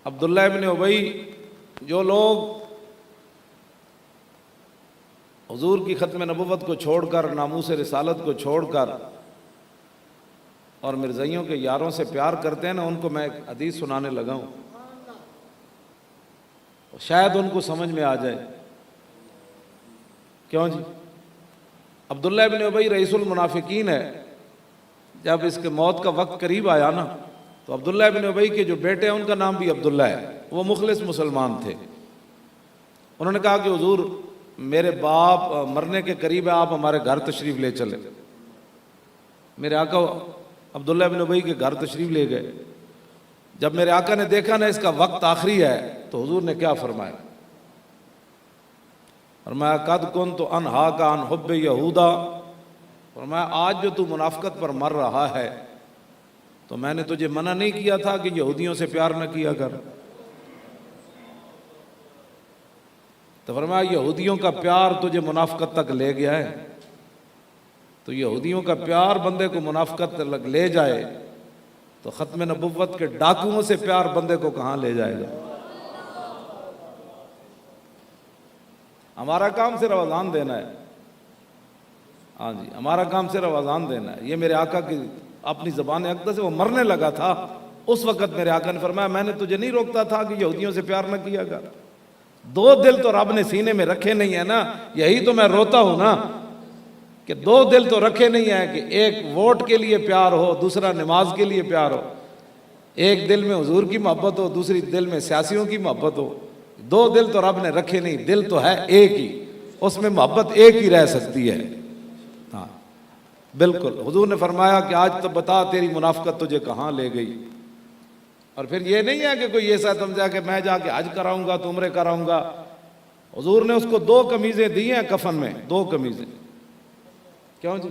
عبداللہ ابن ابی، جو لوگ حضور کی ختم نبوت کو چھوڑ کر، ناموس رسالت کو چھوڑ کر اور مرزائیوں کے یاروں سے پیار کرتے ہیں نا، ان کو میں ایک حدیث سنانے لگا ہوں، شاید ان کو سمجھ میں آ جائے۔ کیوں جی؟ عبداللہ ابن ابی رئیس المنافقین ہے۔ جب اس کے موت کا وقت قریب آیا نا، تو عبداللہ ابن ابی کے جو بیٹے ہیں ان کا نام بھی عبداللہ ہے، وہ مخلص مسلمان تھے۔ انہوں نے کہا کہ حضور میرے باپ مرنے کے قریب ہے، آپ ہمارے گھر تشریف لے چلے۔ میرے آقا عبداللہ ابن ابی کے گھر تشریف لے گئے۔ جب میرے آقا نے دیکھا نا اس کا وقت آخری ہے، تو حضور نے کیا فرمایا؟ فرمایا قد کنت انہاک عن حب یہودا، فرمایا آج جو تو منافقت پر مر رہا ہے تو میں نے تجھے منع نہیں کیا تھا کہ یہودیوں سے پیار نہ کیا کر؟ تو فرمایا یہودیوں کا پیار تجھے منافقت تک لے گیا ہے، تو یہودیوں کا پیار بندے کو منافقت تک لے جائے تو ختم نبوت کے ڈاکوؤں سے پیار بندے کو کہاں لے جائے گا؟ ہمارا کام صرف اذان دینا ہے۔ ہاں جی، ہمارا کام صرف اذان دینا ہے۔ یہ میرے آقا کی اپنی زبان اقدس سے وہ مرنے لگا تھا، اس وقت میرے آقا نے فرمایا میں نے تجھے نہیں روکتا تھا کہ یہودیوں سے پیار نہ کیا کر؟ دو دل تو رب نے سینے میں رکھے نہیں ہے نا، یہی تو میں روتا ہوں نا کہ دو دل تو رکھے نہیں ہیں کہ ایک ووٹ کے لیے پیار ہو، دوسرا نماز کے لیے پیار ہو، ایک دل میں حضور کی محبت ہو، دوسری دل میں سیاسیوں کی محبت ہو۔ دو دل تو رب نے رکھے نہیں، دل تو ہے ایک ہی، اس میں محبت ایک ہی رہ سکتی ہے۔ ہاں بالکل، حضور نے فرمایا کہ آج تو بتا تیری منافقت تجھے کہاں لے گئی۔ اور پھر یہ نہیں ہے کہ کوئی ایسا سمجھا کہ میں جا کے حج کراؤں گا تو عمرے کراؤں گا۔ حضور نے اس کو 2 قمیضیں دی ہیں کفن میں، 2 قمیضیں۔ کیوں جی؟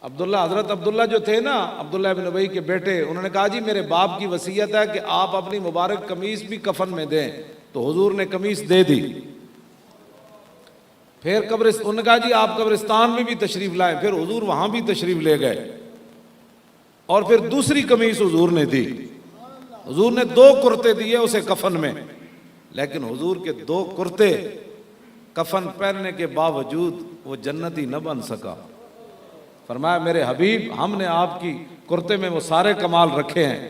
حضرت عبداللہ جو تھے نا، عبداللہ ابن ابی کے بیٹے، انہوں نے کہا جی میرے باپ کی وصیت ہے کہ آپ اپنی مبارک قمیض بھی کفن میں دیں، تو حضور نے قمیض دے دی۔ پھر انہوں نے کہا جی آپ قبرستان میں بھی تشریف لائیں، پھر حضور وہاں بھی تشریف لے گئے اور پھر دوسری قمیض حضور نے دی۔ حضور نے 2 کرتے دیے اسے کفن میں، لیکن حضور کے 2 کرتے کفن پہننے کے باوجود وہ جنتی نہ بن سکا۔ فرمایا میرے حبیب ہم نے آپ کی کرتے میں وہ سارے کمال رکھے ہیں،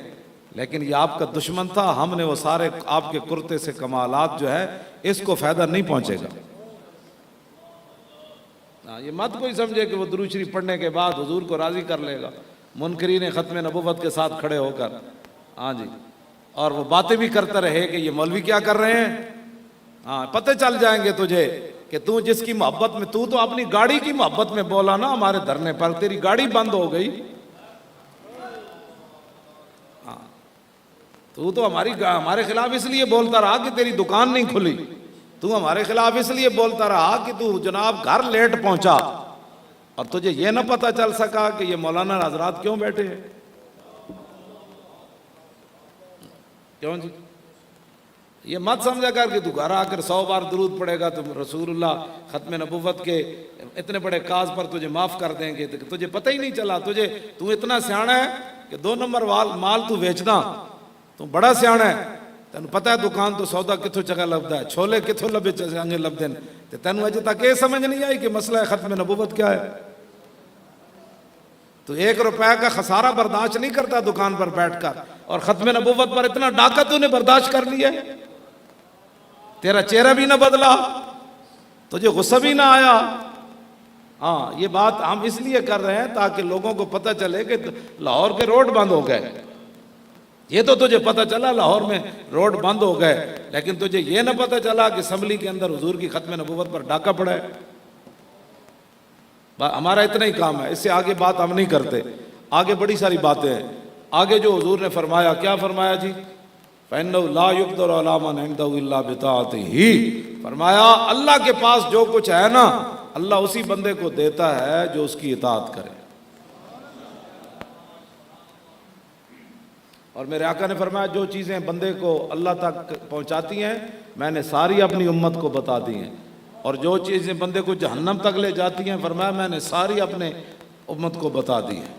لیکن یہ آپ کا دشمن تھا، ہم نے وہ سارے آپ کے کرتے سے کمالات جو ہے اس کو فائدہ نہیں پہنچے گا۔ یہ مت کوئی سمجھے کہ وہ درود شریف پڑھنے کے بعد حضور کو راضی کر لے گا، منکرین ختم نبوت کے ساتھ کھڑے ہو کر، ہاں جی، اور وہ باتیں بھی کرتا رہے کہ یہ مولوی کیا کر رہے ہیں۔ ہاں پتہ چل جائیں گے تجھے کہ تو جس کی محبت میں، تو اپنی گاڑی کی محبت میں بولا نا ہمارے دھرنے پر، تیری گاڑی بند ہو گئی۔ ہاں تو ہمارے خلاف اس لیے بولتا رہا کہ تیری دکان نہیں کھلی، تو ہمارے خلاف اس لیے بولتا رہا کہ تو جناب گھر لیٹ پہنچا، اور تجھے یہ نہ پتہ چل سکا کہ یہ مولانا حضرات کیوں بیٹھے ہیں۔ کیوں جی؟ یہ مت سمجھا کر کہ تو گھر آ کر 100 بار درود پڑے گا تو رسول اللہ ختم نبوت کے اتنے بڑے کاز پر تجھے معاف کر دیں گے، تجھے پتہ ہی نہیں چلا۔ تو اتنا سیاڑا ہے کہ 2 نمبر مال تو بیچنا، تو بڑا سیاڑا ہے، تینوں پتہ ہے دکان تو سودا کتھوں جگہ لبدا ہے، چھولے کتھوں لبے چنگے لبدے ہیں، تے تینوں اجے تک یہ سمجھ نہیں آئی کہ مسئلہ ختم نبوت کیا ہے۔ تو 1 روپے کا خسارہ برداشت نہیں کرتا دکان پر بیٹھ کر، اور ختم نبوت پر اتنا ڈاکہ تو نے برداشت کر لیا، تیرا چہرہ بھی نہ بدلا، تجھے غصہ بھی نہ آیا۔ ہاں یہ بات ہم اس لیے کر رہے ہیں تاکہ لوگوں کو پتہ چلے کہ لاہور کے روڈ بند ہو گئے۔ یہ تو تجھے پتہ چلا لاہور میں روڈ بند ہو گئے، لیکن تجھے یہ نہ پتہ چلا کہ اسمبلی کے اندر حضور کی ختم نبوت پر ڈاکہ پڑا ہے۔ ہمارا اتنا ہی کام ہے، اس سے آگے بات ہم نہیں کرتے، آگے بڑی ساری باتیں ہیں۔ آگے جو حضور نے فرمایا، کیا فرمایا جی؟ فَإِنَّهُ لَا يُقْدَرُ عَلَىٰ مَنْ عِنْدَهُ إِلَّا بِطَاعَتِهِ، فرمایا اللہ کے پاس جو کچھ ہے نا، اللہ اسی بندے کو دیتا ہے جو اس کی اطاعت کرے۔ اور میرے آقا نے فرمایا جو چیزیں بندے کو اللہ تک پہنچاتی ہیں میں نے ساری اپنی امت کو بتا دی ہیں، اور جو چیزیں بندے کو جہنم تک لے جاتی ہیں فرمایا میں نے ساری اپنے امت کو بتا دی ہیں۔